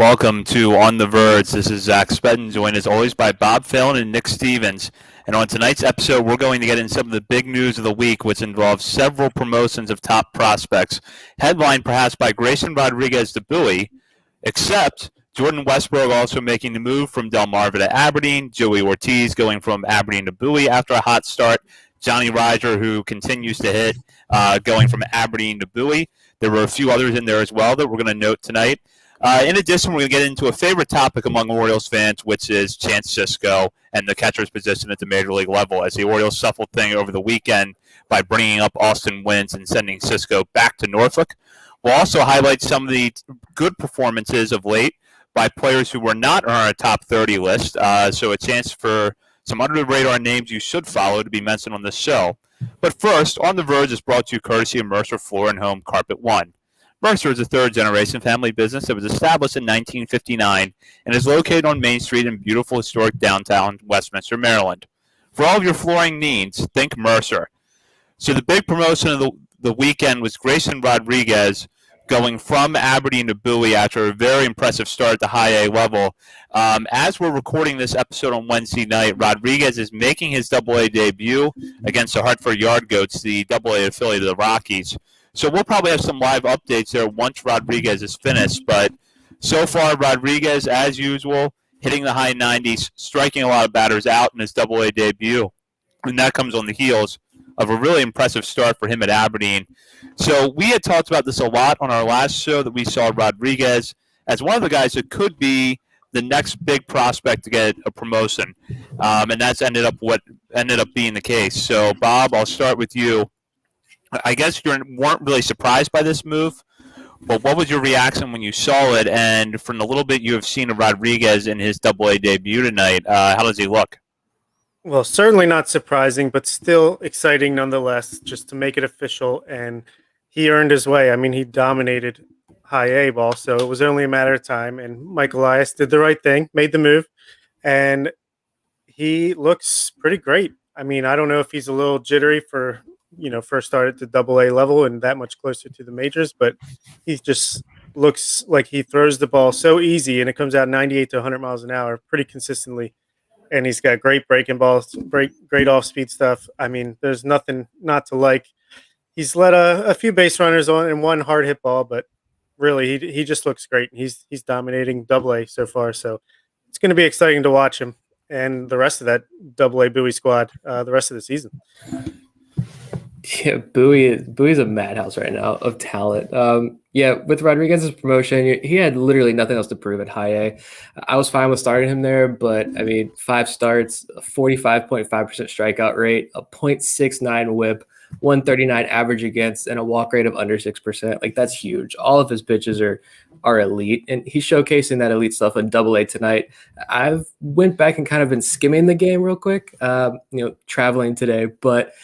Welcome to On the Verge. This is Zach Spedden, joined as always by Bob Phelan and Nick Stevens. And on tonight's episode, we're going to get into some of the big news of the week, which involves several promotions of top prospects, headlined perhaps by Grayson Rodriguez to Bowie, except Jordan Westbrook also making the move from Delmarva to Aberdeen, Joey Ortiz going from Aberdeen to Bowie after a hot start, Johnny Riger, who continues to hit, going from Aberdeen to Bowie. There were a few others in there as well that we're going to note tonight. In addition, we're going to get into a favorite topic among Orioles fans, which is Chance Sisco and the catcher's position at the major league level, as the Orioles shuffled thing over the weekend by bringing up Austin Wynns and sending Sisco back to Norfolk. We'll also highlight some of the good performances of late by players who were not on our top 30 list, so a chance for some under-the-radar names you should follow to be mentioned on this show. But first, On the Verge is brought to you courtesy of Mercer Floor and Home Carpet One. Mercer is a third-generation family business that was established in 1959 and is located on Main Street in beautiful historic downtown Westminster, Maryland. For all of your flooring needs, think Mercer. So the big promotion of the weekend was Grayson Rodriguez going from Aberdeen to Bowie after a very impressive start at the high A level. As we're recording this episode on Wednesday night, Rodriguez is making his Double-A debut against the Hartford Yard Goats, the Double-A affiliate of the Rockies. So we'll probably have some live updates there once Rodriguez is finished. But so far, Rodriguez, as usual, hitting the high 90s, striking a lot of batters out in his Double-A debut. And that comes on the heels of a really impressive start for him at Aberdeen. So we had talked about this a lot on our last show, that we saw Rodriguez as one of the guys that could be the next big prospect to get a promotion. And that's ended up being the case. So, Bob, I'll start with you. I guess you weren't really surprised by this move, but what was your reaction when you saw it? And from the little bit you have seen of Rodriguez in his Double-A debut tonight, how does he look? Well, certainly not surprising, but still exciting nonetheless, just to make it official. And he earned his way. I mean, he dominated high A ball, so it was only a matter of time. And Mike Elias did the right thing, made the move, and he looks pretty great. I mean, I don't know if he's a little jittery for first started to Double-A level and that much closer to the majors, but he just looks like he throws the ball so easy, and it comes out 98 to 100 miles an hour pretty consistently. And he's got great breaking balls, great off-speed stuff. I mean, there's nothing not to like. He's let a few base runners on and one hard hit ball, but really he just looks great. He's dominating Double-A so far, so it's going to be exciting to watch him and the rest of that Double-A Bowie squad the rest of the season. Yeah, Bowie's a madhouse right now of talent. With Rodriguez's promotion, he had literally nothing else to prove at high A. I was fine with starting him there, but I mean, 5 starts, a 45.5% strikeout rate, a .69 whip, 139 average against, and a walk rate of under 6%. Like, that's huge. All of his pitches are elite, and he's showcasing that elite stuff in Double-A tonight. I've went back and kind of been skimming the game real quick, traveling today, but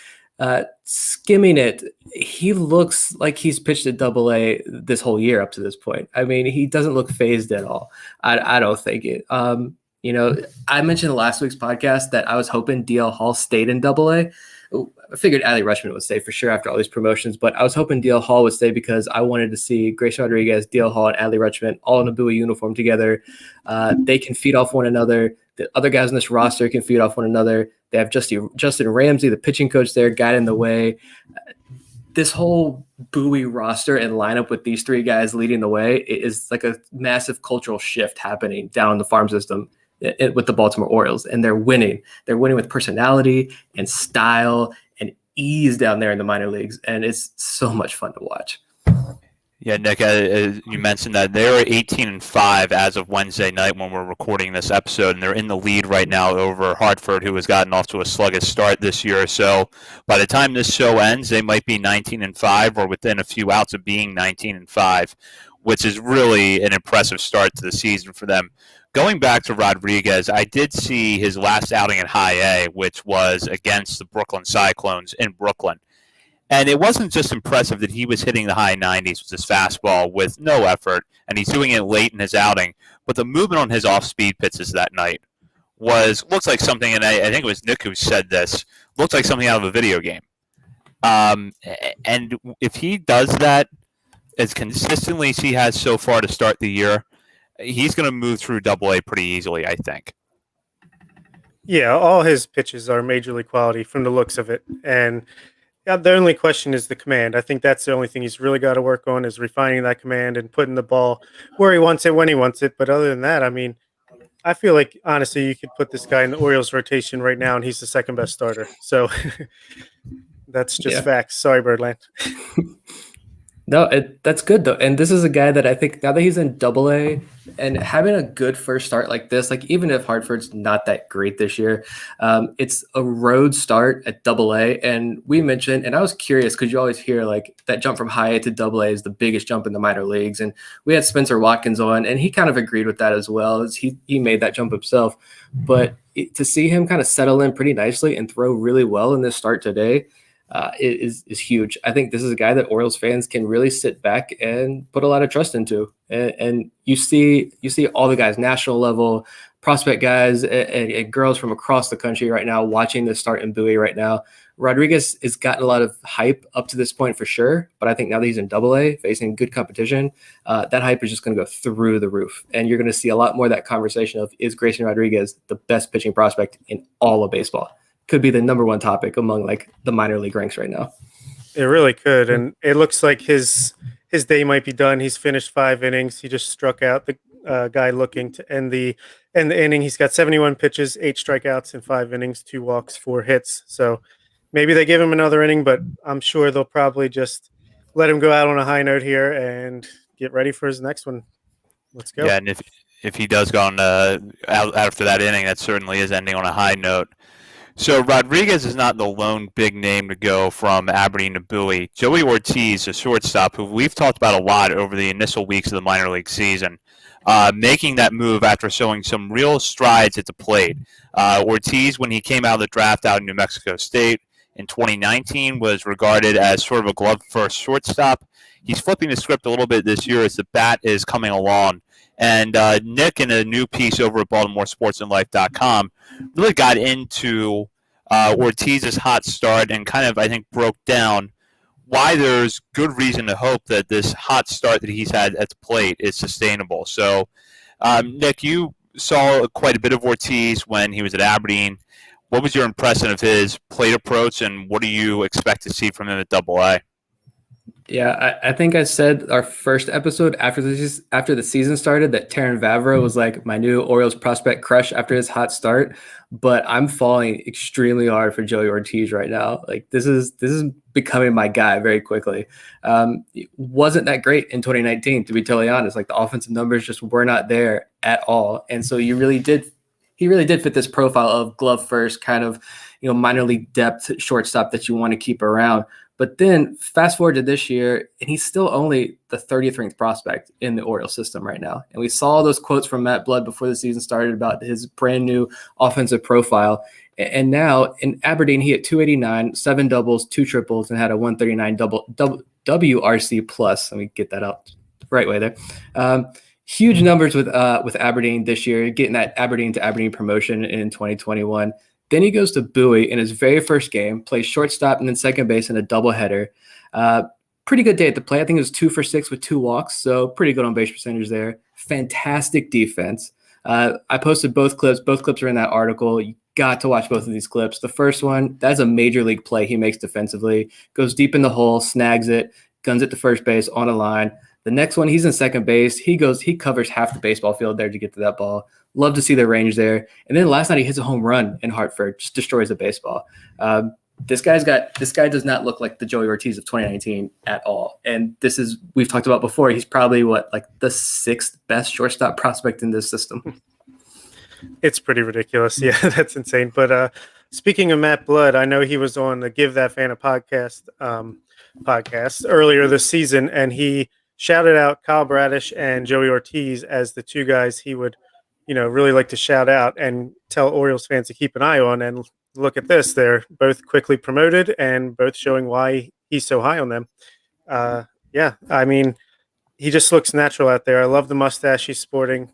skimming it, he looks like he's pitched at Double-A this whole year up to this point. I mean, he doesn't look phased at all. I don't think it. I mentioned in last week's podcast that I was hoping DL Hall stayed in Double-A. I figured Adley Rutschman would stay for sure after all these promotions, but I was hoping DL Hall would stay because I wanted to see Grayson Rodriguez, DL Hall, and Adley Rutschman all in a Bowie uniform together. They can feed off one another. The other guys on this roster can feed off one another. They have Justin Ramsey, the pitching coach there, guiding the way. This whole Bowie roster and lineup with these 3 guys leading the way is like a massive cultural shift happening down in the farm system with the Baltimore Orioles, and they're winning. They're winning with personality and style and ease down there in the minor leagues, and it's so much fun to watch. Yeah, Nick, you mentioned that they're 18-5 as of Wednesday night when we're recording this episode, and they're in the lead right now over Hartford, who has gotten off to a sluggish start this year. So by the time this show ends, they might be 19-5 or within a few outs of being 19-5, which is really an impressive start to the season for them. Going back to Rodriguez, I did see his last outing at high A, which was against the Brooklyn Cyclones in Brooklyn. And it wasn't just impressive that he was hitting the high 90s with his fastball with no effort, and he's doing it late in his outing, but the movement on his off-speed pitches that night looks like something, and I think it was Nick who said this, looks like something out of a video game. And if he does that as consistently as he has so far to start the year, he's going to move through Double A pretty easily, I think. Yeah, all his pitches are major league quality from the looks of it. And yeah, the only question is the command. I think that's the only thing he's really got to work on is refining that command and putting the ball where he wants it when he wants it. But other than that, I mean, I feel like honestly, you could put this guy in the Orioles rotation right now, and he's the second best starter. So that's just Yeah. facts. Sorry, Birdland. No, that's good though. And this is a guy that I think now that he's in Double A and having a good first start like this, like even if Hartford's not that great this year, it's a road start at Double A. And we mentioned, and I was curious because you always hear like that jump from High A to Double A is the biggest jump in the minor leagues. And we had Spencer Watkins on, and he kind of agreed with that as well. As he made that jump himself, but to see him kind of settle in pretty nicely and throw really well in this start today. Is huge. I think this is a guy that Orioles fans can really sit back and put a lot of trust into. And you see all the guys, national level, prospect guys and girls from across the country right now watching this start in Bowie right now. Rodriguez has gotten a lot of hype up to this point for sure, but I think now that he's in Double A facing good competition, that hype is just going to go through the roof. And you're going to see a lot more of that conversation of, is Grayson Rodriguez the best pitching prospect in all of baseball? Could be the number one topic among like the minor league ranks right now. It really could, and it looks like his day might be done. He's finished 5 innings. He just struck out the guy looking to end the inning. He's got 71 pitches, 8 strikeouts in 5 innings, 2 walks, 4 hits. So maybe they give him another inning, but I'm sure they'll probably just let him go out on a high note here and get ready for his next one. Let's go. Yeah, and if he does go on out after that inning, that certainly is ending on a high note. So Rodriguez is not the lone big name to go from Aberdeen to Bowie. Joey Ortiz, a shortstop, who we've talked about a lot over the initial weeks of the minor league season, making that move after showing some real strides at the plate. Ortiz, when he came out of the draft out in New Mexico State in 2019, was regarded as sort of a glove-first shortstop. He's flipping the script a little bit this year as the bat is coming along. And Nick, in a new piece over at BaltimoreSportsAndLife.com, really got into Ortiz's hot start and kind of, I think, broke down why there's good reason to hope that this hot start that he's had at the plate is sustainable. So, Nick, you saw quite a bit of Ortiz when he was at Aberdeen. What was your impression of his plate approach, and what do you expect to see from him at Double A? Yeah, I think I said our first episode after the season started that Terran Vavra was like my new Orioles prospect crush after his hot start, but I'm falling extremely hard for Joey Ortiz right now. Like this is becoming my guy very quickly. It wasn't that great in 2019, to be totally honest. Like the offensive numbers just were not there at all, and so he really did fit this profile of glove first kind of, minor league depth shortstop that you want to keep around. But then fast forward to this year, and he's still only the 30th ranked prospect in the Orioles system right now. And we saw those quotes from Matt Blood before the season started about his brand new offensive profile. And now in Aberdeen, he hit 289, 7 doubles, 2 triples, and had a 139 double WRC plus. Let me get that out the right way there. Huge numbers with Aberdeen this year, getting that Aberdeen to Aberdeen promotion in 2021. Then he goes to Bowie in his very first game, plays shortstop and then second base in a doubleheader. Pretty good day at the plate. I think it was 2 for 6 with 2 walks, so pretty good on base percentage there. Fantastic defense. I posted both clips. Both clips are in that article. You got to watch both of these clips. The first one, that's a major league play he makes defensively. Goes deep in the hole, snags it, guns it to first base on a line. The next one, he's in second base. He covers half the baseball field there to get to that ball. Love to see the range there. And then last night he hits a home run in Hartford, just destroys a baseball. This guy does not look like the Joey Ortiz of 2019 at all. And we've talked about before, he's probably like the 6th best shortstop prospect in this system. It's pretty ridiculous. Yeah, that's insane. But speaking of Matt Blood, I know he was on the Give That Fan a podcast earlier this season, and he shouted out Kyle Radish and Joey Ortiz as the 2 guys he would, really like to shout out and tell Orioles fans to keep an eye on. And look at this. They're both quickly promoted and both showing why he's so high on them. Yeah, I mean, he just looks natural out there. I love the mustache he's sporting.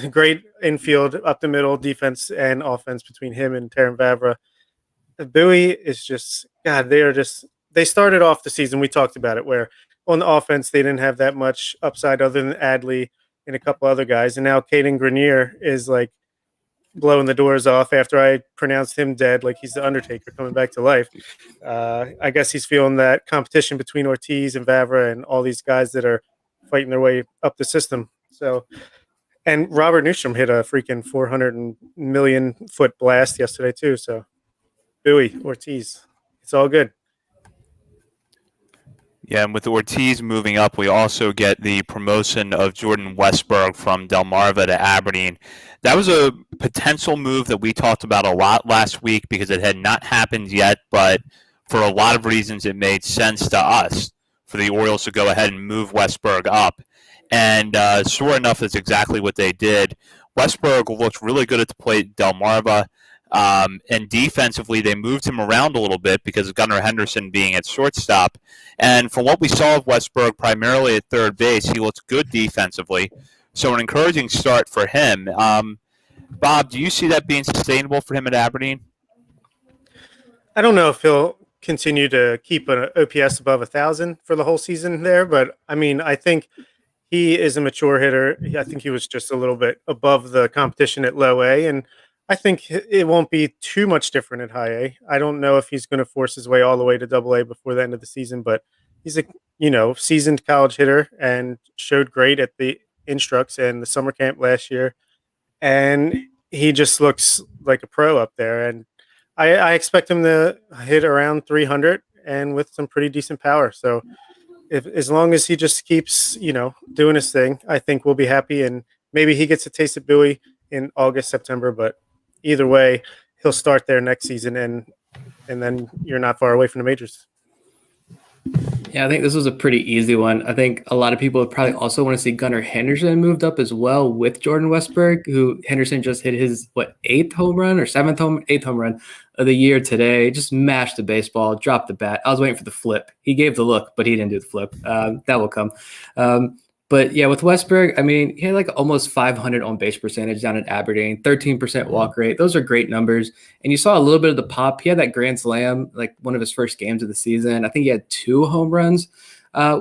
Great infield, up the middle, defense and offense between him and Terran Vavra. Bowie is just, God, they started off the season, we talked about it, where on the offense they didn't have that much upside other than Adley. and a couple other guys. And now Caden Grenier is like blowing the doors off after I pronounced him dead, like he's the Undertaker coming back to life. I guess he's feeling that competition between Ortiz and Vavra and all these guys that are fighting their way up the system. So, and Robert Newstrom hit a freaking 400 million foot blast yesterday too. So, Bowie, Ortiz, it's all good. Yeah, and with Ortiz moving up, we also get the promotion of Jordan Westberg from Delmarva to Aberdeen. That was a potential move that we talked about a lot last week because it had not happened yet, but for a lot of reasons it made sense to us for the Orioles to go ahead and move Westberg up. And sure enough, that's exactly what they did. Westberg looked really good at the plate at Delmarva. And defensively, they moved him around a little bit because of Gunnar Henderson being at shortstop. And from what we saw of Westberg, primarily at third base, he looked good defensively. So an encouraging start for him. Bob, do you see that being sustainable for him at Aberdeen? I don't know if he'll continue to keep an OPS above 1,000 for the whole season there, but I mean, I think he is a mature hitter. I think he was just a little bit above the competition at low A, and I think it won't be too much different at high A. I don't know if he's going to force his way all the way to double A before the end of the season, but he's a seasoned college hitter and showed great at the instructs and the summer camp last year. And he just looks like a pro up there. And I expect him to hit around 300 and with some pretty decent power. So as long as he just keeps, doing his thing, I think we'll be happy. And maybe he gets a taste of Bowie in August, September, but either way, he'll start there next season, and then you're not far away from the majors. Yeah, I think this was a pretty easy one. I think a lot of people would probably also want to see Gunnar Henderson moved up as well with Jordan Westberg, who Henderson just hit his, eighth home run of the year today. Just mashed the baseball, dropped the bat. I was waiting for the flip. He gave the look, but he didn't do the flip. That will come. But yeah, with Westberg, I mean, he had like almost 500 on base percentage down at Aberdeen, 13% walk rate. Those are great numbers. And you saw a little bit of the pop. He had that grand slam, like one of his first games of the season. I think he had 2 home runs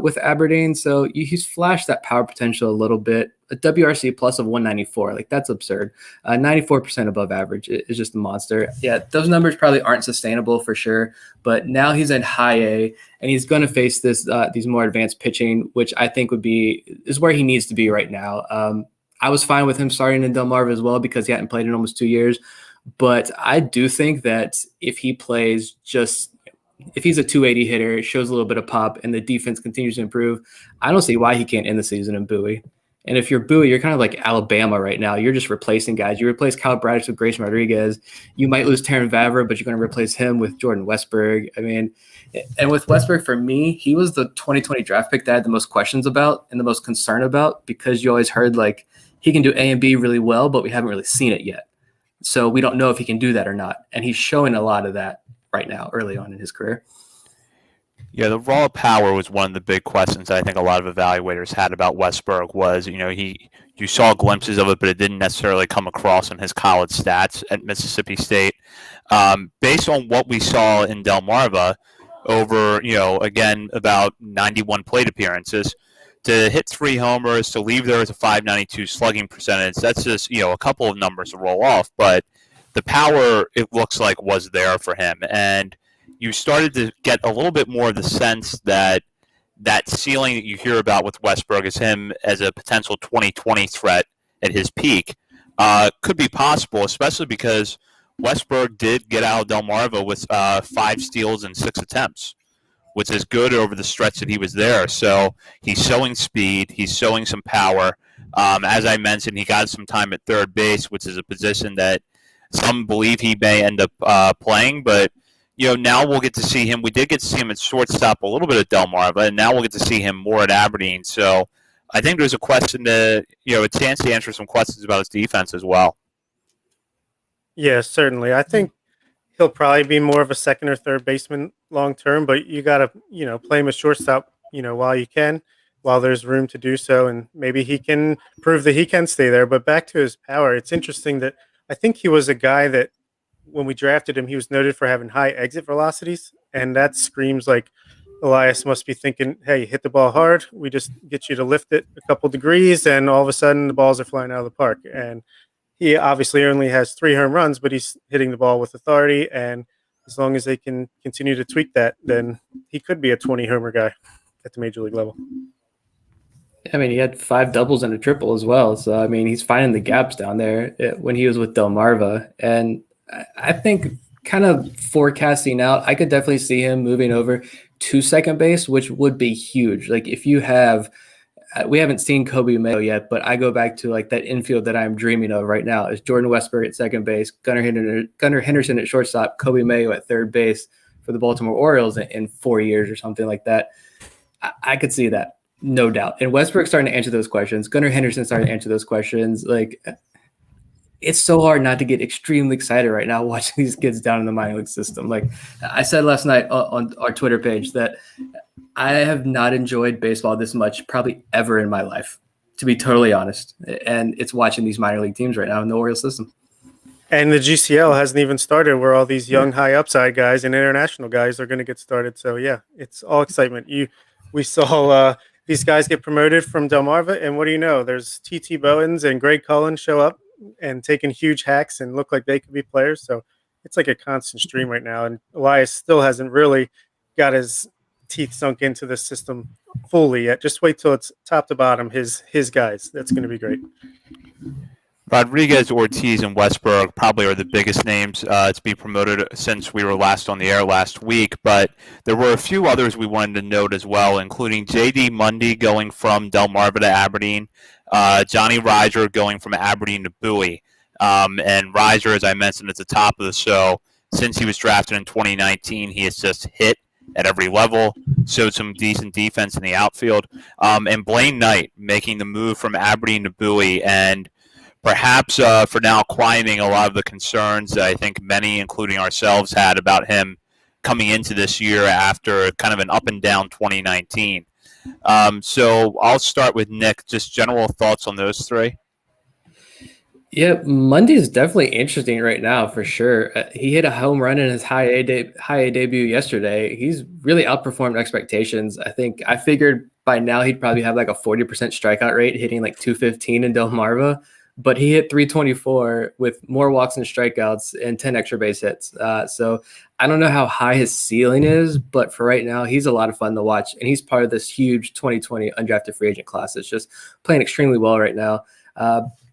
with Aberdeen. So he's flashed that power potential a little bit. A WRC plus of 194, like that's absurd. 94% above average is just a monster. Yeah, those numbers probably aren't sustainable for sure, but now he's in high A and he's going to face these more advanced pitching, which I think is where he needs to be right now. I was fine with him starting in Delmarva as well because he hadn't played in almost 2 years, but I do think that if he plays if he's a 280 hitter, shows a little bit of pop and the defense continues to improve, I don't see why he can't end the season in Bowie. And if you're Bowie, you're kind of like Alabama right now. You're just replacing guys. You replace Kyle Bradish with Grayson Rodriguez. You might lose Terran Vavra, but you're going to replace him with Jordan Westberg. I mean, and with Westberg, for me, he was the 2020 draft pick that I had the most questions about and the most concern about because you always heard like he can do A and B really well, but we haven't really seen it yet. So we don't know if he can do that or not. And he's showing a lot of that right now, early on in his career. Yeah, the raw power was one of the big questions I think a lot of evaluators had about Westberg was, you saw glimpses of it, but it didn't necessarily come across in his college stats at Mississippi State. Based on what we saw in Delmarva over, again, about 91 plate appearances, to hit 3 homers, to leave there with a 592 slugging percentage, that's just, a couple of numbers to roll off. But the power, it looks like, was there for him. And you started to get a little bit more of the sense that ceiling that you hear about with Westberg as him as a potential 2020 threat at his peak could be possible, especially because Westberg did get out of Delmarva with 5 steals and 6 attempts, which is good over the stretch that he was there. So he's showing speed. He's showing some power. As I mentioned, he got some time at third base, which is a position that some believe he may end up playing, but now we'll get to see him. We did get to see him at shortstop a little bit at Delmarva, and now we'll get to see him more at Aberdeen. So I think there's a chance to answer some questions about his defense as well. Yeah, certainly. I think he'll probably be more of a second or third baseman long term, but you got to, play him as shortstop, while you can, while there's room to do so, and maybe he can prove that he can stay there. But back to his power, it's interesting that I think he was a guy that when we drafted him, he was noted for having high exit velocities, and that screams like Elias must be thinking, hey, hit the ball hard. We just get you to lift it a couple degrees, and all of a sudden the balls are flying out of the park. And he obviously only has 3 home runs, but he's hitting the ball with authority. And as long as they can continue to tweak that, then he could be a 20 homer guy at the major league level. I mean, he had 5 doubles and a triple as well. So, I mean, he's finding the gaps down there when he was with Delmarva. And I think kind of forecasting out, I could definitely see him moving over to second base, which would be huge. Like if you have, we haven't seen Kobe Mayo yet, but I go back to like that infield that I'm dreaming of right now is Jordan Westburg at second base, Gunnar Henderson at shortstop, Kobe Mayo at third base for the Baltimore Orioles in 4 years or something like that. I could see that. No doubt. And Westbrook's starting to answer those questions. Gunnar Henderson's starting to answer those questions. Like, it's so hard not to get extremely excited right now watching these kids down in the minor league system. Like I said last night on our Twitter page that I have not enjoyed baseball this much probably ever in my life, to be totally honest. And it's watching these minor league teams right now in the Orioles system. And the GCL hasn't even started where all these young high upside guys and international guys are going to get started. So, yeah, it's all excitement. We saw these guys get promoted from Delmarva, and what do you know? There's T.T. Bowens and Greg Cullen show up and taking huge hacks and look like they could be players. So it's like a constant stream right now. And Elias still hasn't really got his teeth sunk into the system fully yet. Just wait till it's top to bottom, his guys. That's going to be great. Rodriguez, Ortiz, and Westberg probably are the biggest names to be promoted since we were last on the air last week, but there were a few others we wanted to note as well, including J.D. Mundy going from Delmarva to Aberdeen, Johnny Reiser going from Aberdeen to Bowie. And Reiser, as I mentioned at the top of the show, since he was drafted in 2019, he has just hit at every level, showed some decent defense in the outfield. And Blaine Knight making the move from Aberdeen to Bowie, and perhaps for now quieting a lot of the concerns that I think many, including ourselves, had about him coming into this year after kind of an up and down 2019. So I'll start with Nick. Just general thoughts on those three. Yeah, Mundy is definitely interesting right now for sure. He hit a home run in his high A debut yesterday. He's really outperformed expectations. I think I figured by now he'd probably have like a 40% strikeout rate, hitting like 215 in Delmarva. But he hit 324 with more walks and strikeouts and 10 extra base hits. So I don't know how high his ceiling is, but for right now, he's a lot of fun to watch. And he's part of this huge 2020 undrafted free agent class. It's just playing extremely well right now.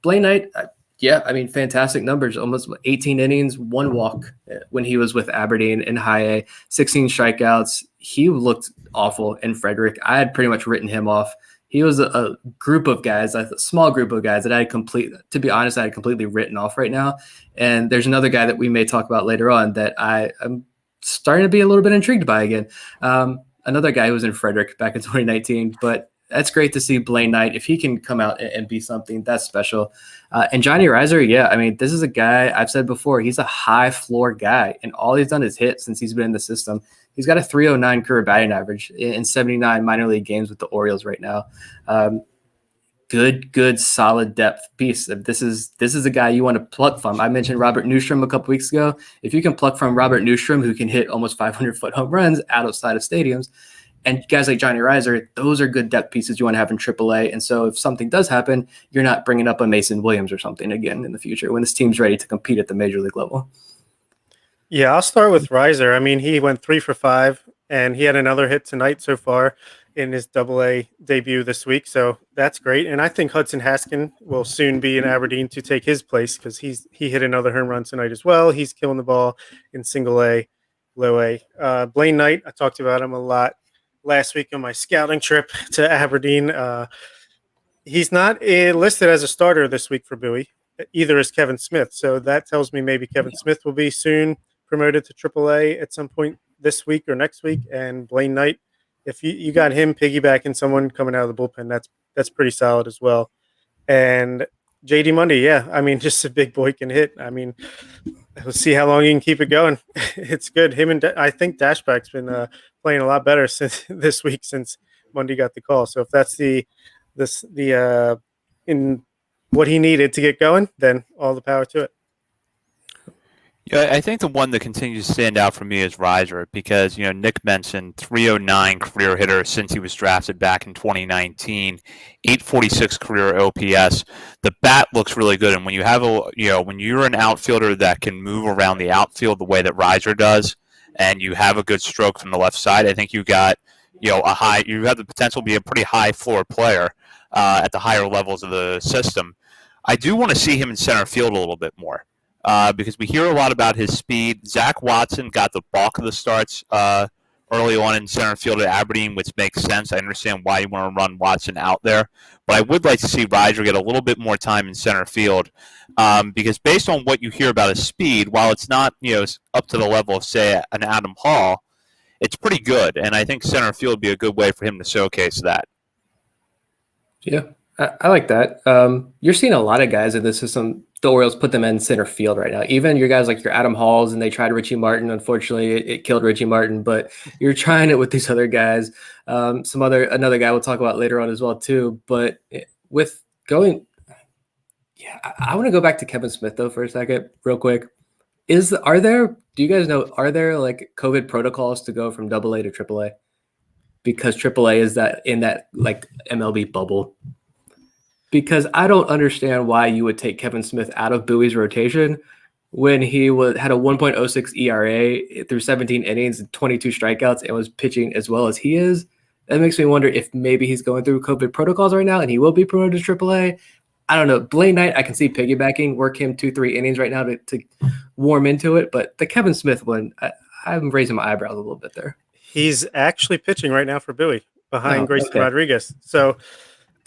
Blaine Knight, yeah, I mean, fantastic numbers. Almost 18 innings, 1 walk when he was with Aberdeen in high A, 16 strikeouts. He looked awful in Frederick. I had pretty much written him off. He was a group of guys, a small group of guys that I had completely written off right now. And there's another guy that we may talk about later on that I'm starting to be a little bit intrigued by again. Another guy who was in Frederick back in 2019, but that's great to see Blaine Knight. If he can come out and be something, that's special. And Johnny Reiser, yeah, I mean, this is a guy I've said before, he's a high floor guy, and all he's done is hit since he's been in the system. He's got a 309 career batting average in 79 minor league games with the Orioles right now. Good, solid depth piece. This is a guy you want to pluck from. I mentioned Robert Newstrom a couple weeks ago. If you can pluck from Robert Newstrom, who can hit almost 500-foot home runs outside of stadiums, and guys like Johnny Reiser, those are good depth pieces you want to have in AAA. And so if something does happen, you're not bringing up a Mason Williams or something again in the future when this team's ready to compete at the major league level. Yeah, I'll start with Reiser. I mean, he went 3 for 5, and he had another hit tonight so far in his AA debut this week. So that's great. And I think Hudson Haskin will soon be in Aberdeen to take his place because he hit another home run tonight as well. He's killing the ball in single A, low A. Blaine Knight, I talked about him a lot last week on my scouting trip to Aberdeen. He's not listed as a starter this week for Bowie. Either is Kevin Smith. So that tells me maybe Kevin Smith will be soon promoted to AAA at some point this week or next week. And Blaine Knight, if you got him piggybacking someone coming out of the bullpen, that's pretty solid as well. And J.D. Mundy, yeah, I mean, just a big boy can hit. I mean, we'll see how long he can keep it going. It's good. Him and I think Dashback's been playing a lot better this week since Mundy got the call. So if that's the in what he needed to get going, then all the power to it. Yeah, I think the one that continues to stand out for me is Riser because, Nick mentioned 309 career hitter since he was drafted back in 2019, 846 career OPS. The bat looks really good, and when you have when you're an outfielder that can move around the outfield the way that Riser does, and you have a good stroke from the left side, I think you got, you have the potential to be a pretty high floor player at the higher levels of the system. I do want to see him in center field a little bit more because we hear a lot about his speed. Zach Watson got the bulk of the starts early on in center field at Aberdeen, which makes sense. I understand why you want to run Watson out there, but I would like to see Riser get a little bit more time in center field because based on what you hear about his speed, while it's not up to the level of say an Adam Hall, it's pretty good, and I think center field would be a good way for him to showcase that. Yeah, I like that. You're seeing a lot of guys in the system. The Orioles put them in center field right now. Even your guys like your Adam Halls, and they tried Richie Martin. Unfortunately, it killed Richie Martin. But you're trying it with these other guys. Another guy we'll talk about later on as well too. But with going, yeah, I want to go back to Kevin Smith though for a second, real quick. Do you guys know, are there like COVID protocols to go from AA to AAA? Because AAA is in that like MLB bubble. Because I don't understand why you would take Kevin Smith out of Bowie's rotation when he had a 1.06 ERA through 17 innings and 22 strikeouts and was pitching as well as he is. That makes me wonder if maybe he's going through COVID protocols right now and he will be promoted to AAA. I don't know. Blaine Knight, I can see piggybacking, work him 2-3 innings right now to warm into it. But the Kevin Smith one, I'm raising my eyebrows a little bit there. He's actually pitching right now for Bowie behind Grayson Rodriguez. So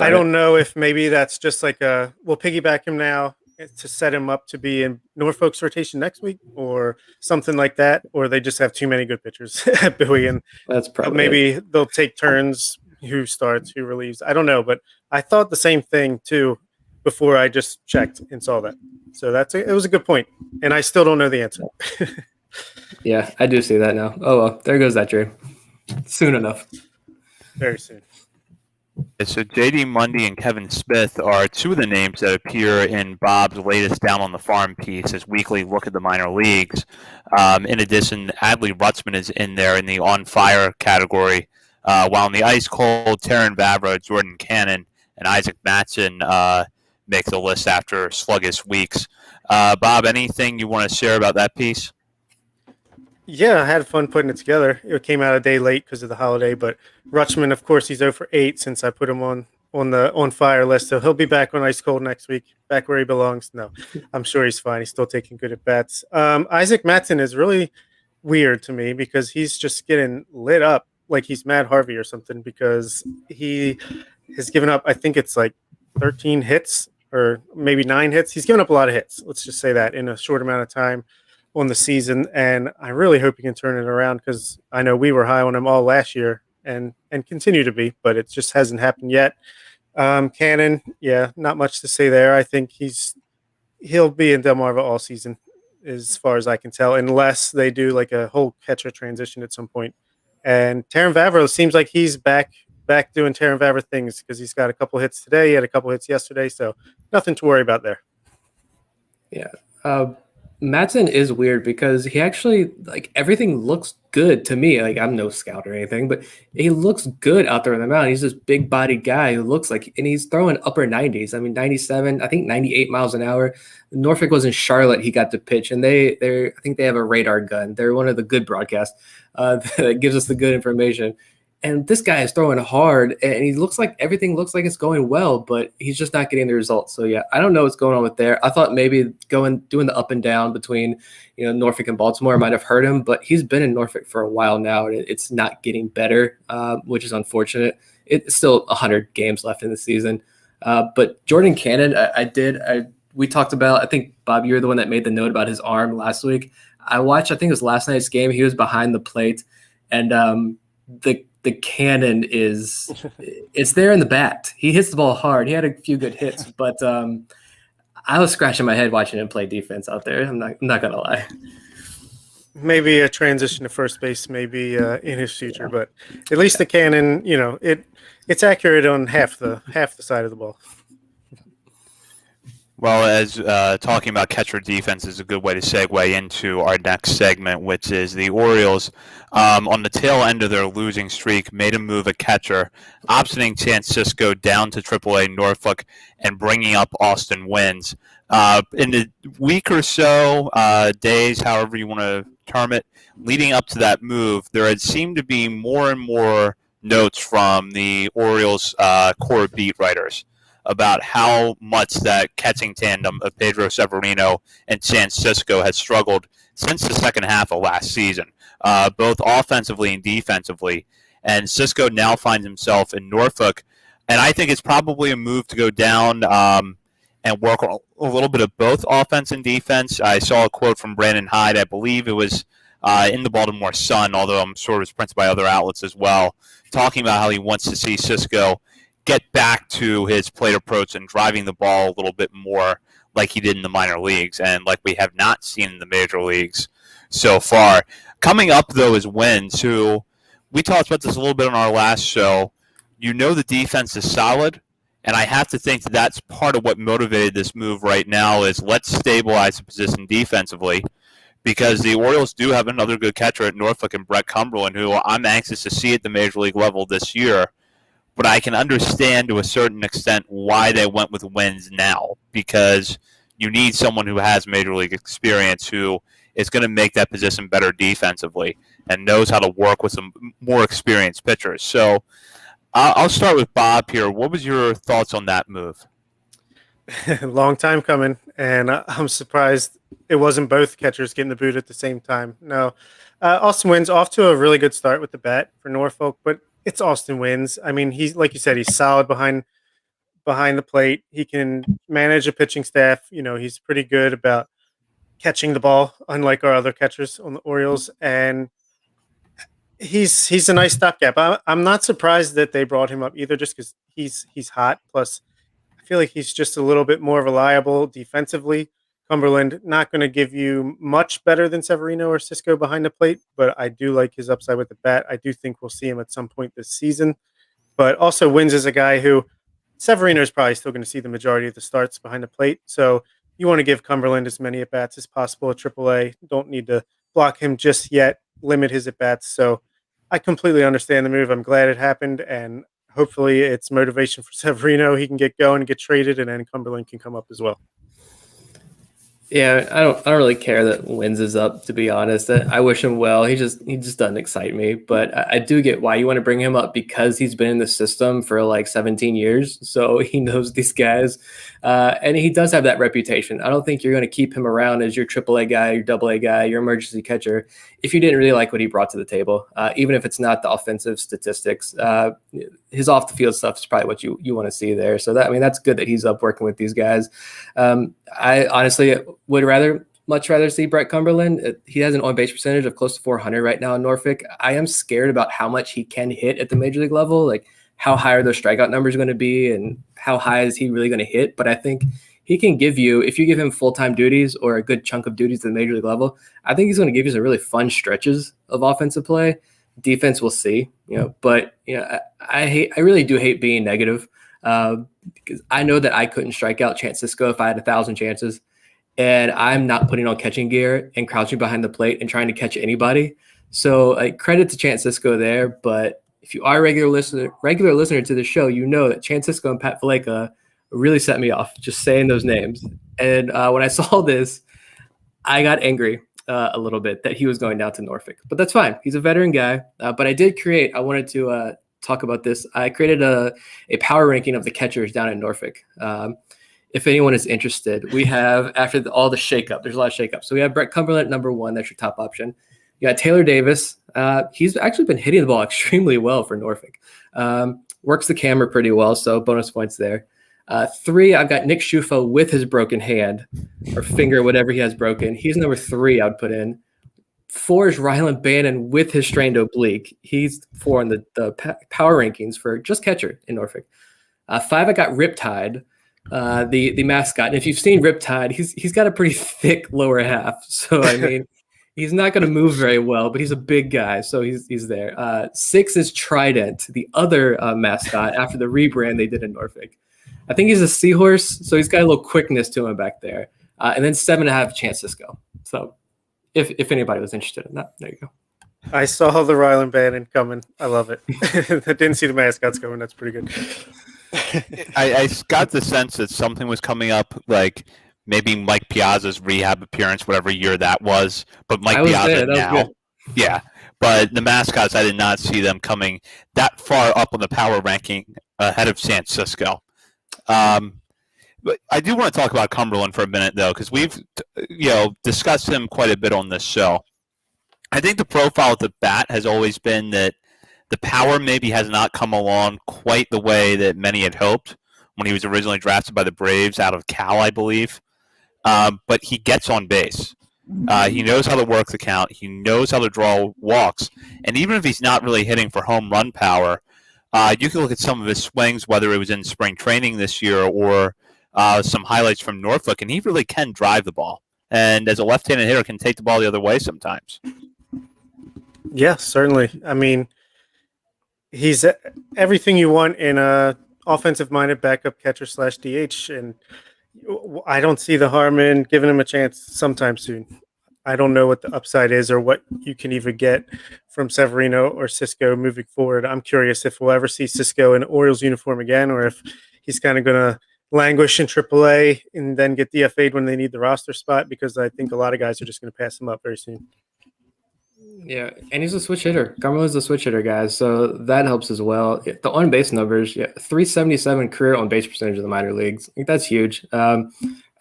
I don't know if maybe that's just like we'll piggyback him now to set him up to be in Norfolk's rotation next week or something like that, or they just have too many good pitchers at Bowie, and that's probably maybe they'll take turns who starts, who relieves. I don't know, but I thought the same thing too before I just checked and saw that. So it was a good point, and I still don't know the answer. Yeah, I do see that now. Oh well, there goes that dream. Soon enough. Very soon. So J.D. Mundy and Kevin Smith are two of the names that appear in Bob's latest Down on the Farm piece, his weekly look at the minor leagues. In addition, Adley Rutzman is in there in the on fire category, while in the ice cold, Terran Vavra, Jordan Cannon, and Isaac Matson make the list after sluggish weeks. Bob, anything you want to share about that piece? Yeah, I had fun putting it together. It came out a day late because of the holiday, but Rutschman, of course, he's 0 for 8 since I put him on the on fire list. So he'll be back on ice cold next week, back where he belongs. No, I'm sure he's fine. He's still taking good at bats. Isaac Matson is really weird to me because he's just getting lit up like he's Matt Harvey or something because he has given up, I think it's like 13 hits or maybe 9 hits. He's given up a lot of hits. Let's just say that in a short amount of time on the season, and I really hope he can turn it around because I know we were high on him all last year and continue to be, but it just hasn't happened yet. Cannon, yeah, not much to say there. I think he'll be in Delmarva all season as far as I can tell, unless they do like a whole catcher transition at some point. And Terran Vavra seems like he's back doing Terran Vavra things because he's got a couple hits today, he had a couple hits yesterday, so nothing to worry about there. Yeah. Matson is weird because he actually, like, everything looks good to me. Like, I'm no scout or anything, but he looks good out there on the mound. He's this big bodied guy who looks like, and he's throwing upper 90s. I mean, 97, I think 98 miles an hour. Norfolk was in Charlotte. He got to pitch, and I think they have a radar gun. They're one of the good broadcasts that gives us the good information. And this guy is throwing hard, and he looks like everything looks like it's going well, but he's just not getting the results. So yeah, I don't know what's going on with there. I thought maybe doing the up and down between Norfolk and Baltimore might have hurt him, but he's been in Norfolk for a while now, and it's not getting better, which is unfortunate. It's still 100 games left in the season. But Jordan Cannon, we talked about. I think Bob, you're the one that made the note about his arm last week. I watched. I think it was last night's game. He was behind the plate, and the cannon it's there in the bat. He hits the ball hard. He had a few good hits, but I was scratching my head watching him play defense out there. I'm not gonna lie. Maybe a transition to first base, maybe in his future, but at least the cannon, it's accurate on half the side of the ball. Well, as talking about catcher defense is a good way to segue into our next segment, which is the Orioles, on the tail end of their losing streak, made a move at catcher, optioning Chance Sisco down to AAA Norfolk and bringing up Austin Wynns. In the week or so, days, however you want to term it, leading up to that move, there had seemed to be more and more notes from the Orioles core beat writers about how much that catching tandem of Pedro Severino and Chance Sisco has struggled since the second half of last season, both offensively and defensively. And Sisco now finds himself in Norfolk, and I think it's probably a move to go down and work a little bit of both offense and defense. I saw a quote from Brandon Hyde, I believe it was in the Baltimore Sun, although I'm sure it was printed by other outlets as well, talking about how he wants to see Sisco get back to his plate approach and driving the ball a little bit more like he did in the minor leagues and like we have not seen in the major leagues so far. Coming up, though, is Wynns, who we talked about this a little bit on our last show. You know the defense is solid, and I have to think that that's part of what motivated this move right now is let's stabilize the position defensively because the Orioles do have another good catcher at Norfolk and Brett Cumberland, who I'm anxious to see at the major league level this year. But I can understand to a certain extent why they went with Wynns now, because you need someone who has major league experience who is going to make that position better defensively and knows how to work with some more experienced pitchers. So I'll start with Bob here. What was your thoughts on that move? Long time coming, and I'm surprised it wasn't both catchers getting the boot at the same time. No, Austin Wynns off to a really good start with the bat for Norfolk, but it's Austin Wynns. I mean, he's like you said, he's solid behind the plate. He can manage a pitching staff. You know, he's pretty good about catching the ball, unlike our other catchers on the Orioles. And he's a nice stopgap. I'm not surprised that they brought him up either, just because he's hot. Plus, I feel like he's just a little bit more reliable defensively. Cumberland not going to give you much better than Severino or Sisco behind the plate, but I do like his upside with the bat. I do think we'll see him at some point this season. But also Wynns is a guy who Severino is probably still going to see the majority of the starts behind the plate. So you want to give Cumberland as many at-bats as possible at AAA. Don't need to block him just yet, limit his at-bats. So I completely understand the move. I'm glad it happened, and hopefully it's motivation for Severino. He can get going and get traded, and then Cumberland can come up as well. Yeah, I don't really care that Wynns is up, to be honest. I wish him well. He just doesn't excite me. But I do get why you want to bring him up, because he's been in the system for like 17 years. So he knows these guys. And he does have that reputation. I don't think you're going to keep him around as your AAA guy, your AA guy, your emergency catcher if you didn't really like what he brought to the table, even if it's not the offensive statistics. His off the field stuff is probably what you want to see there. So that's good that he's up working with these guys. I honestly would much rather see Brett Cumberland. He has an on-base percentage of close to 400 right now in Norfolk. I am scared about how much he can hit at the major league level. Like, how high are those strikeout numbers going to be, and how high is he really going to hit? But I think he can give you, if you give him full-time duties or a good chunk of duties at the major league level, I think he's going to give you some really fun stretches of offensive play. Defense, we'll see, but I really do hate being negative, because I know that I couldn't strike out Chance Sisco if I had 1,000 chances, and I'm not putting on catching gear and crouching behind the plate and trying to catch anybody. So credit to Chance Sisco there, but if you are a regular listener to the show, you know that Chance Sisco and Pat Valleca really set me off just saying those names. And when I saw this, I got angry a little bit that he was going down to Norfolk, but that's fine. He's a veteran guy. But I wanted to talk about this. I created a power ranking of the catchers down in Norfolk. If anyone is interested, we have, after all the shakeup, there's a lot of shakeup. So we have Brett Cumberland at #1. That's your top option. You got Taylor Davis. He's actually been hitting the ball extremely well for Norfolk. Works the camera pretty well, so bonus points there. 3, I've got Nick Schufo with his broken hand or finger, whatever he has broken. He's #3 I would put in. 4 is Ryland Bannon with his strained oblique. He's 4 on the power rankings for just catcher in Norfolk. 5, I got Riptide, the mascot. And if you've seen Riptide, he's got a pretty thick lower half. So, he's not going to move very well, but he's a big guy, so he's there. 6 is Trident, the other mascot after the rebrand they did in Norfolk. I think he's a seahorse, so he's got a little quickness to him back there. And then 7.5 Chance Cisco. So if anybody was interested in that, there you go. I saw the Ryland Bannon coming. I love it. I didn't see the mascots coming. That's pretty good. I got the sense that something was coming up, like maybe Mike Piazza's rehab appearance, whatever year that was. But Mike Piazza now, yeah. But the mascots, I did not see them coming that far up on the power ranking ahead of San Francisco. But I do want to talk about Cumberland for a minute, though, because we've discussed him quite a bit on this show. I think the profile of the bat has always been that the power maybe has not come along quite the way that many had hoped when he was originally drafted by the Braves out of Cal, I believe. But he gets on base. He knows how to work the count. He knows how to draw walks. And even if he's not really hitting for home run power, you can look at some of his swings, whether it was in spring training this year or some highlights from Norfolk, and he really can drive the ball. And as a left-handed hitter, can take the ball the other way sometimes. Yeah, certainly. I mean, he's everything you want in a offensive-minded backup catcher / DH, and I don't see the harm in giving him a chance sometime soon. I don't know what the upside is or what you can even get from Severino or Cisco moving forward. I'm curious if we'll ever see Cisco in Orioles uniform again, or if he's kind of going to languish in AAA and then get DFA'd when they need the roster spot, because I think a lot of guys are just going to pass him up very soon. Yeah, and he's a switch hitter. Cumberland's a switch hitter, guys, so that helps as well. The on-base numbers, 377 career on-base percentage of the minor leagues. I think that's huge. I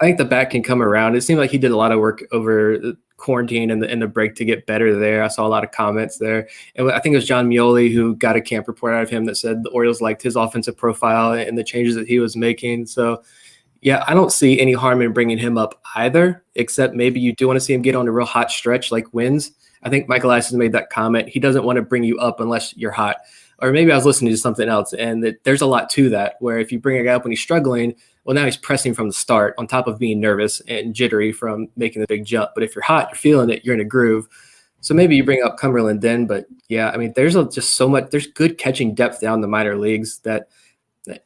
think the bat can come around. It seemed like he did a lot of work over quarantine and the break to get better there. I saw a lot of comments there. And I think it was John Mioli who got a camp report out of him that said the Orioles liked his offensive profile and the changes that he was making. So, yeah, I don't see any harm in bringing him up either, except maybe you do want to see him get on a real hot stretch like wins. I think Michael Elias has made that comment. He doesn't want to bring you up unless you're hot. Or maybe I was listening to something else, and there's a lot to that, where if you bring a guy up when he's struggling, well, now he's pressing from the start on top of being nervous and jittery from making the big jump. But if you're hot, you're feeling it, you're in a groove. So maybe you bring up Cumberland then. But, yeah, I mean, there's just so much – there's good catching depth down the minor leagues that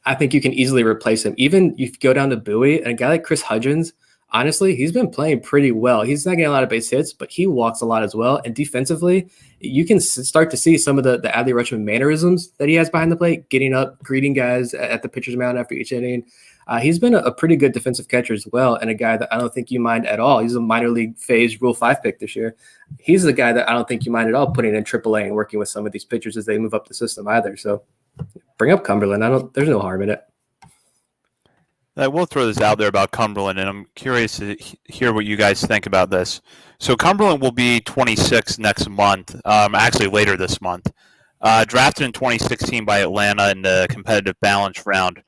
I think you can easily replace him. Even if you go down to Bowie, and a guy like Chris Hudgens – honestly, he's been playing pretty well. He's not getting a lot of base hits, but he walks a lot as well. And defensively, you can start to see some of the Adley Rutschman mannerisms that he has behind the plate, getting up, greeting guys at the pitcher's mound after each inning. He's been a pretty good defensive catcher as well, and a guy that I don't think you mind at all. He's a minor league phase Rule 5 pick this year. He's the guy that I don't think you mind at all putting in AAA and working with some of these pitchers as they move up the system either. So bring up Cumberland. There's no harm in it. I will throw this out there about Cumberland, and I'm curious to hear what you guys think about this. So Cumberland will be 26 next month, actually later this month. Drafted in 2016 by Atlanta in the competitive balance round.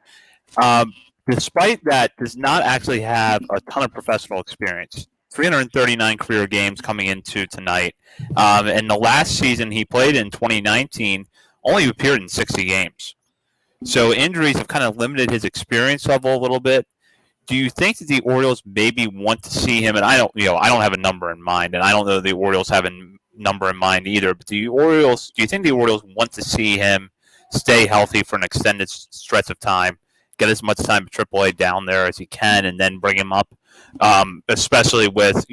Despite that, does not actually have a ton of professional experience. 339 career games coming into tonight. And the last season he played in 2019 only appeared in 60 games. So injuries have kind of limited his experience level a little bit. Do you think that the Orioles maybe want to see him? And I don't have a number in mind, and I don't know the Orioles have a number in mind either. But do you think the Orioles want to see him stay healthy for an extended stretch of time, get as much time at AAA down there as he can, and then bring him up? Especially with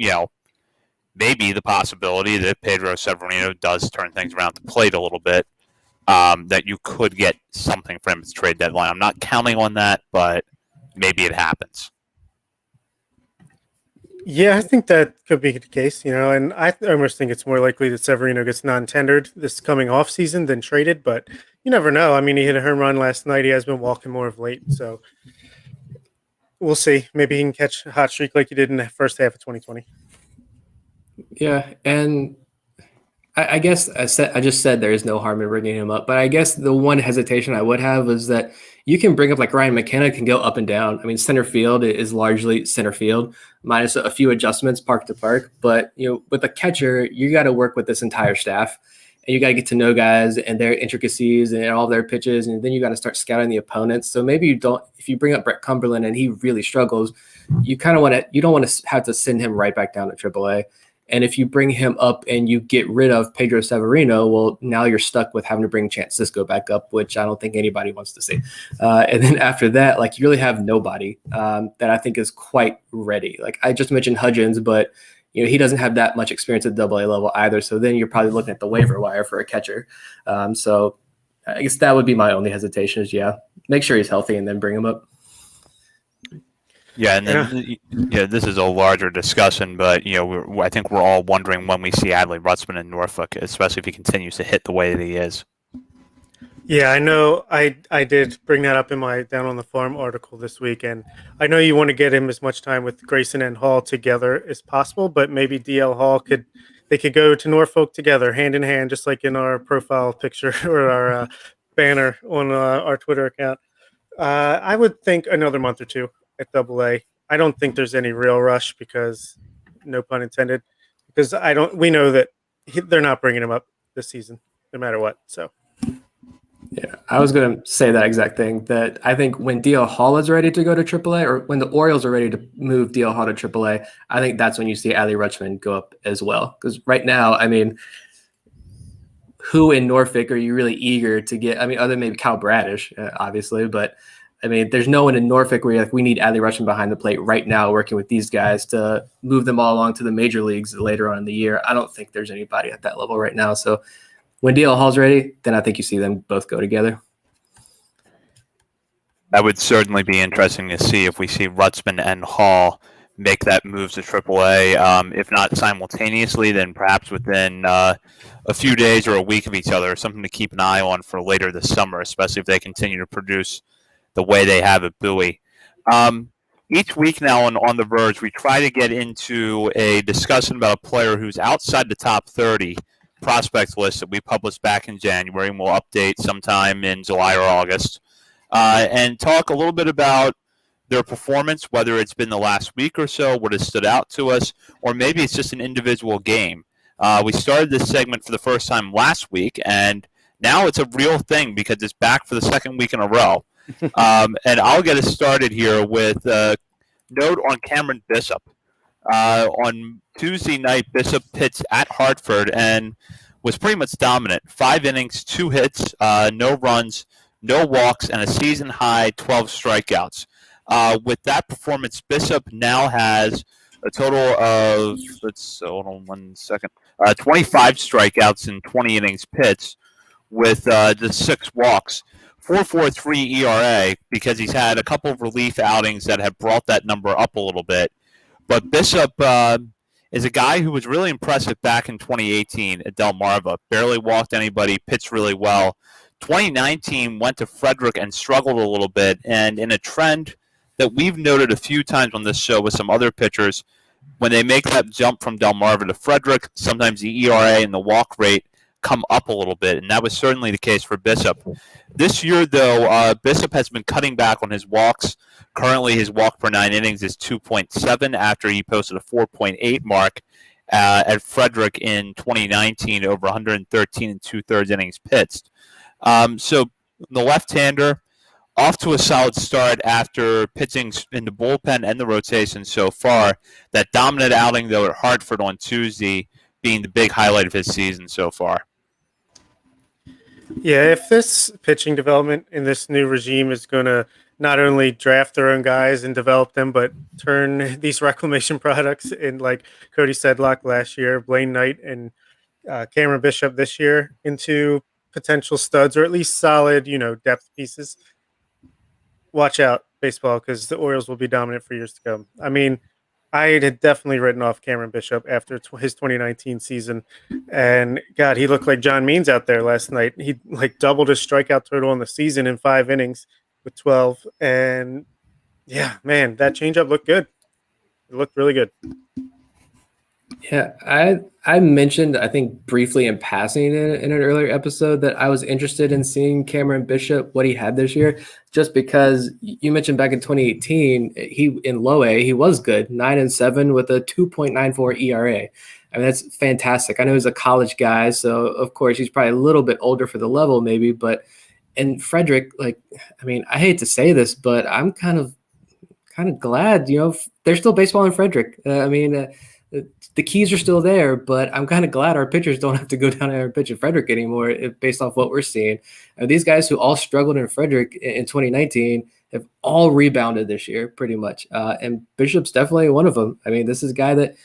maybe the possibility that Pedro Severino does turn things around to plate a little bit. That you could get something from his trade deadline. I'm not counting on that, but maybe it happens. Yeah, I think that could be the case, and I almost think it's more likely that Severino gets non-tendered this coming off season than traded, but you never know. I mean, he hit a home run last night. He has been walking more of late, so we'll see. Maybe he can catch a hot streak like he did in the first half of 2020. Yeah, and I guess I just said there is no harm in bringing him up, but I guess the one hesitation I would have is that you can bring up like Ryan McKenna can go up and down. I mean, center field is largely center field minus a few adjustments park to park. But, with a catcher, you got to work with this entire staff and you got to get to know guys and their intricacies and all their pitches. And then you got to start scouting the opponents. So maybe if you bring up Brett Cumberland and he really struggles, you don't want to have to send him right back down to AAA. And if you bring him up and you get rid of Pedro Severino, well, now you're stuck with having to bring Chance Cisco back up, which I don't think anybody wants to see. And then after that, like, you really have nobody that I think is quite ready. Like, I just mentioned Hudgens, but he doesn't have that much experience at AA level either. So then you're probably looking at the waiver wire for a catcher. So I guess that would be my only hesitation is, make sure he's healthy and then bring him up. Yeah, and then this is a larger discussion, but I think we're all wondering when we see Adley Rutschman in Norfolk, especially if he continues to hit the way that he is. Yeah, I know. I did bring that up in my Down on the Farm article this week, and I know you want to get him as much time with Grayson and Hall together as possible, but maybe DL Hall could go to Norfolk together, hand in hand, just like in our profile picture or our banner on our Twitter account. I would think another month or two at AA. I don't think there's any real rush because, no pun intended, because we know that they're not bringing him up this season, no matter what. So. Yeah, I was going to say that exact thing, that I think when DL Hall is ready to go to AAA, or when the Orioles are ready to move DL Hall to AAA, I think that's when you see Adley Rutschman go up as well. Because right now, I mean, who in Norfolk are you really eager to get? I mean, other than maybe Kyle Bradish, obviously, but I mean, there's no one in Norfolk where you're like, we need Adley Rutschman behind the plate right now, working with these guys to move them all along to the major leagues later on in the year. I don't think there's anybody at that level right now. So when DL Hall's ready, then I think you see them both go together. That would certainly be interesting to see if we see Rutschman and Hall make that move to AAA. If not simultaneously, then perhaps within a few days or a week of each other. Something to keep an eye on for later this summer, especially if they continue to produce the way they have at Bowie. Each week now on The Verge, we try to get into a discussion about a player who's outside the top 30 prospect list that we published back in January, and we'll update sometime in July or August, and talk a little bit about their performance, whether it's been the last week or so, what has stood out to us, or maybe it's just an individual game. We started this segment for the first time last week, and now it's a real thing because it's back for the second week in a row. And I'll get us started here with a note on Cameron Bishop. On Tuesday night, Bishop pitched at Hartford and was pretty much dominant. 5 innings, 2 hits, no runs, no walks, and a season-high 12 strikeouts. With that performance, Bishop now has a total of, hold on 1 second, 25 strikeouts in 20 innings pitched with just 6 walks. 4.43 ERA because he's had a couple of relief outings that have brought that number up a little bit. But Bishop is a guy who was really impressive back in 2018 at Delmarva. Barely walked anybody, pitched really well. 2019 went to Frederick and struggled a little bit. And in a trend that we've noted a few times on this show with some other pitchers, when they make that jump from Delmarva to Frederick, sometimes the ERA and the walk rate come up a little bit, and that was certainly the case for Bishop. This year, though, Bishop has been cutting back on his walks. Currently, his walk per 9 innings is 2.7 after he posted a 4.8 mark at Frederick in 2019 over 113 and 2/3 innings pitched. So the left-hander, off to a solid start after pitching in the bullpen and the rotation so far. That dominant outing, though, at Hartford on Tuesday being the big highlight of his season so far. Yeah, if this pitching development in this new regime is going to not only draft their own guys and develop them, but turn these reclamation products in, like Cody Sedlock last year, Blaine Knight, and Cameron Bishop this year, into potential studs or at least solid, depth pieces, watch out, baseball, because the Orioles will be dominant for years to come. I mean, I had definitely written off Cameron Bishop after his 2019 season, and God, he looked like John Means out there last night. He doubled his strikeout total in the season in 5 innings with 12, and yeah, man, that changeup looked good. It looked really good. Yeah, I mentioned, I think briefly in passing in an earlier episode, that I was interested in seeing Cameron Bishop, what he had this year, just because you mentioned back in 2018, he in low A, he was good, 9-7 with a 2.94 ERA. I mean, that's fantastic. I know he's a college guy, so of course he's probably a little bit older for the level maybe, but in Frederick, I mean, I hate to say this, but I'm kind of glad, there's still baseball in Frederick. The keys are still there, but I'm kind of glad our pitchers don't have to go down there and pitch in Frederick anymore based off what we're seeing. These guys who all struggled in Frederick in 2019 have all rebounded this year pretty much. And Bishop's definitely one of them. I mean, this is a guy that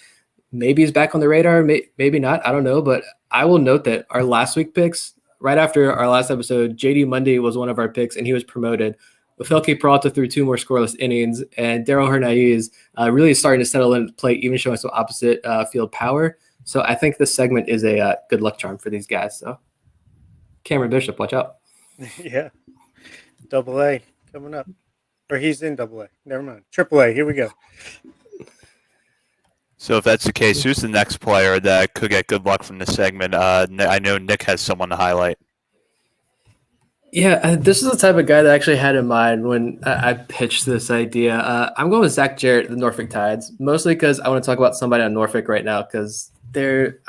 maybe is back on the radar, maybe not. I don't know. But I will note that our last week picks, right after our last episode, JD Monday was one of our picks and he was promoted. Felke Peralta threw 2 more scoreless innings, and Daryl Hernandez really starting to settle into play, even showing some opposite field power. So I think this segment is a good luck charm for these guys. So Cameron Bishop, watch out. Yeah. Double A coming up. Or he's in Double A. Never mind. Triple A. Here we go. So if that's the case, who's the next player that could get good luck from this segment? I know Nick has someone to highlight. Yeah, this is the type of guy that I actually had in mind when I pitched this idea. I'm going with Zach Jarrett, the Norfolk Tides, mostly because I want to talk about somebody on Norfolk right now because they're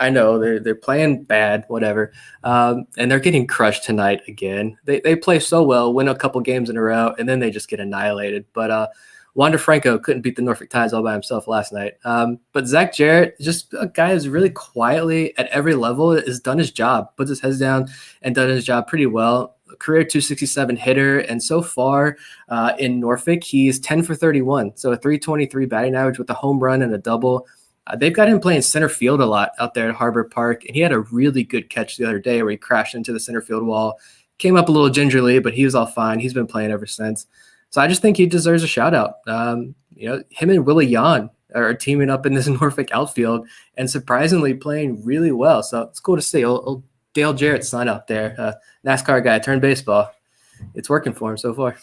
playing bad, whatever, and they're getting crushed tonight again. They play so well, win a couple games in a row, and then they just get annihilated. But Wander Franco couldn't beat the Norfolk Tides all by himself last night. But Zach Jarrett, just a guy who's really quietly at every level has done his job, puts his head down and done his job pretty well. Career 267 hitter, and so far in Norfolk, he's 10 for 31, so a 323 batting average with a home run and a double. They've got him playing center field a lot out there at Harbor Park, and he had a really good catch the other day where he crashed into the center field wall. Came up a little gingerly, but he was all fine. He's been playing ever since. So I just think he deserves a shout out. Him and Willie Yan are teaming up in this Norfolk outfield and surprisingly playing really well. So it's cool to see. Old Dale Jarrett's son out there, NASCAR guy turned baseball. It's working for him so far.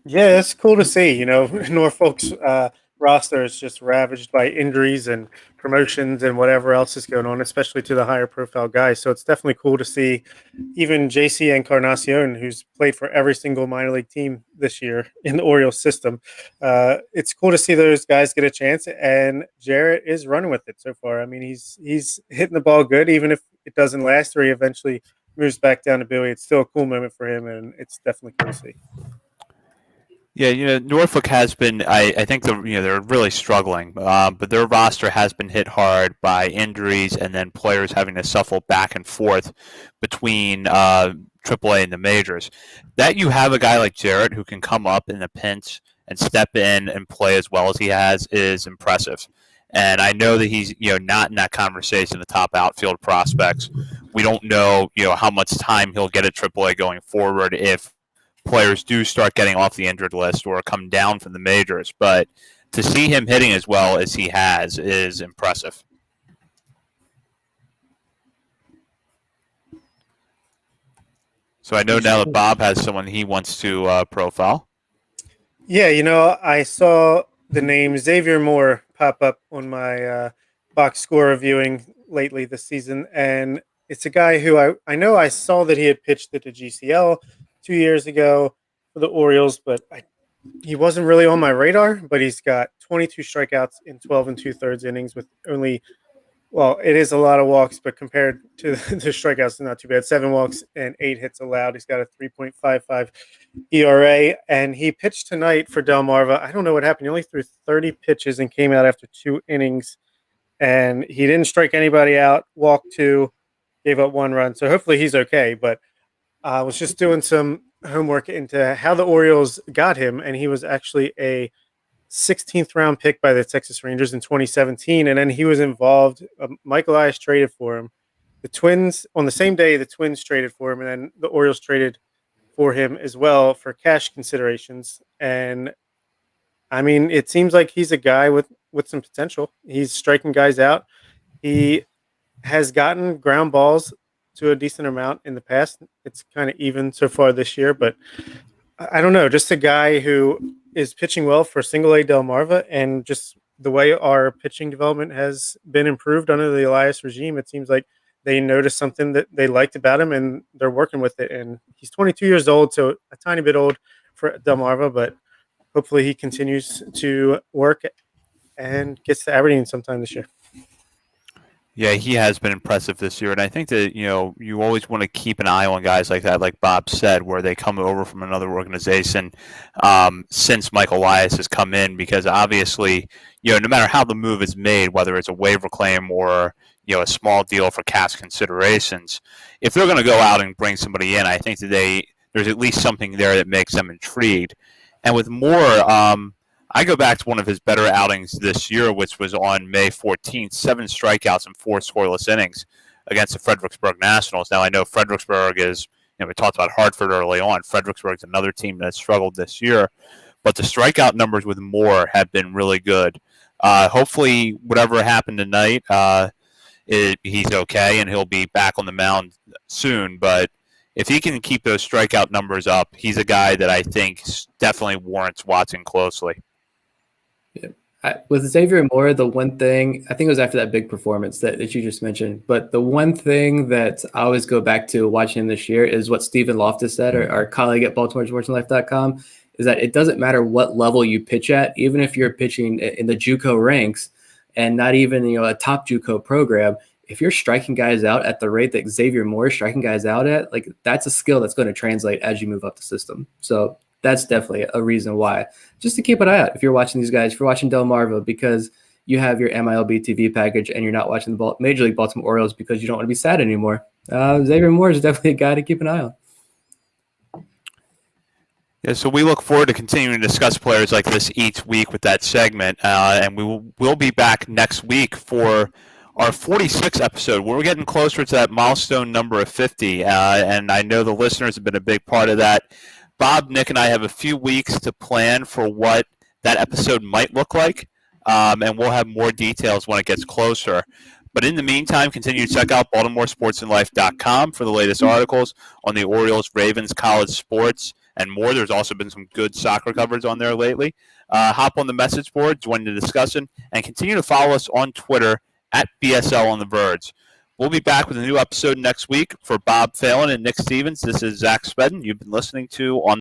Yeah, it's cool to see. Norfolk's roster is just ravaged by injuries and promotions and whatever else is going on, especially to the higher profile guys. So it's definitely cool to see even JC Encarnacion, who's played for every single minor league team this year in the Orioles system. It's cool to see those guys get a chance, and Jarrett is running with it so far. I mean, he's hitting the ball good, even if it doesn't last or he eventually moves back down to Bowie. It's still a cool moment for him, and it's definitely cool to see. Yeah, Norfolk has been. I think they're really struggling, but their roster has been hit hard by injuries and then players having to shuffle back and forth between AAA and the majors. That you have a guy like Jarrett who can come up in a pinch and step in and play as well as he has is impressive. And I know that he's not in that conversation of the top outfield prospects. We don't know how much time he'll get at AAA going forward if players do start getting off the injured list or come down from the majors, but to see him hitting as well as he has is impressive. So I know now that Bob has someone he wants to profile. Yeah, I saw the name Xavier Moore pop up on my box score reviewing lately this season, and it's a guy who I know I saw that he had pitched at the GCL 2 years ago for the Orioles, but he wasn't really on my radar. But he's got 22 strikeouts in 12 2/3 innings with only, well, it is a lot of walks, but compared to the strikeouts, it's not too bad. 7 walks and 8 hits allowed. He's got a 3.55 ERA, and he pitched tonight for Delmarva. I don't know what happened. He only threw 30 pitches and came out after 2 innings, and he didn't strike anybody out, walked 2, gave up 1 run. So hopefully he's okay, but I was just doing some homework into how the Orioles got him, and he was actually a 16th round pick by the Texas Rangers in 2017, and then he was involved. Michael Elias traded for him. The Twins, on the same day, the Twins traded for him, and then the Orioles traded for him as well for cash considerations. And I mean, it seems like he's a guy with some potential. He's striking guys out. He has gotten ground balls to a decent amount in the past. It's kind of even so far this year, but I don't know. Just a guy who is pitching well for Single A Delmarva, and just the way our pitching development has been improved under the Elias regime, it seems like they noticed something that they liked about him, and they're working with it. And he's 22 years old, so a tiny bit old for Delmarva, but hopefully he continues to work and gets to Aberdeen sometime this year. Yeah, he has been impressive this year, and I think that you always want to keep an eye on guys like that, like Bob said, where they come over from another organization since Michael Elias has come in, because obviously, no matter how the move is made, whether it's a waiver claim or a small deal for cash considerations, if they're going to go out and bring somebody in, I think that there's at least something there that makes them intrigued. And with Moore, I go back to one of his better outings this year, which was on May 14th, 7 strikeouts and 4 scoreless innings against the Fredericksburg Nationals. Now, I know Fredericksburg is, we talked about Hartford early on. Fredericksburg's another team that has struggled this year, but the strikeout numbers with Moore have been really good. Hopefully, whatever happened tonight, he's okay and he'll be back on the mound soon, but if he can keep those strikeout numbers up, he's a guy that I think definitely warrants watching closely. Yeah. With Xavier Moore, the one thing, I think it was after that big performance that you just mentioned, but the one thing that I always go back to watching him this year is what Stephen Loftus said, our colleague at BaltimoreSportsAndLife.com, is that it doesn't matter what level you pitch at, even if you're pitching in the JUCO ranks and not even a top JUCO program. If you're striking guys out at the rate that Xavier Moore is striking guys out at, like that's a skill that's going to translate as you move up the system. So that's definitely a reason why. Just to keep an eye out if you're watching these guys, if you're watching Delmarva because you have your MILB TV package and you're not watching the Major League Baltimore Orioles because you don't want to be sad anymore. Xavier Moore is definitely a guy to keep an eye on. Yeah, so we look forward to continuing to discuss players like this each week with that segment, and we'll be back next week for our 46th episode. We're getting closer to that milestone number of 50, and I know the listeners have been a big part of that. Bob, Nick, and I have a few weeks to plan for what that episode might look like, and we'll have more details when it gets closer. But in the meantime, continue to check out BaltimoreSportsAndLife.com for the latest articles on the Orioles, Ravens, college sports, and more. There's also been some good soccer coverage on there lately. Hop on the message board, join the discussion, and continue to follow us on Twitter at BSL on the Verge. We'll be back with a new episode next week. For Bob Phelan and Nick Stevens, this is Zach Spedden. You've been listening to On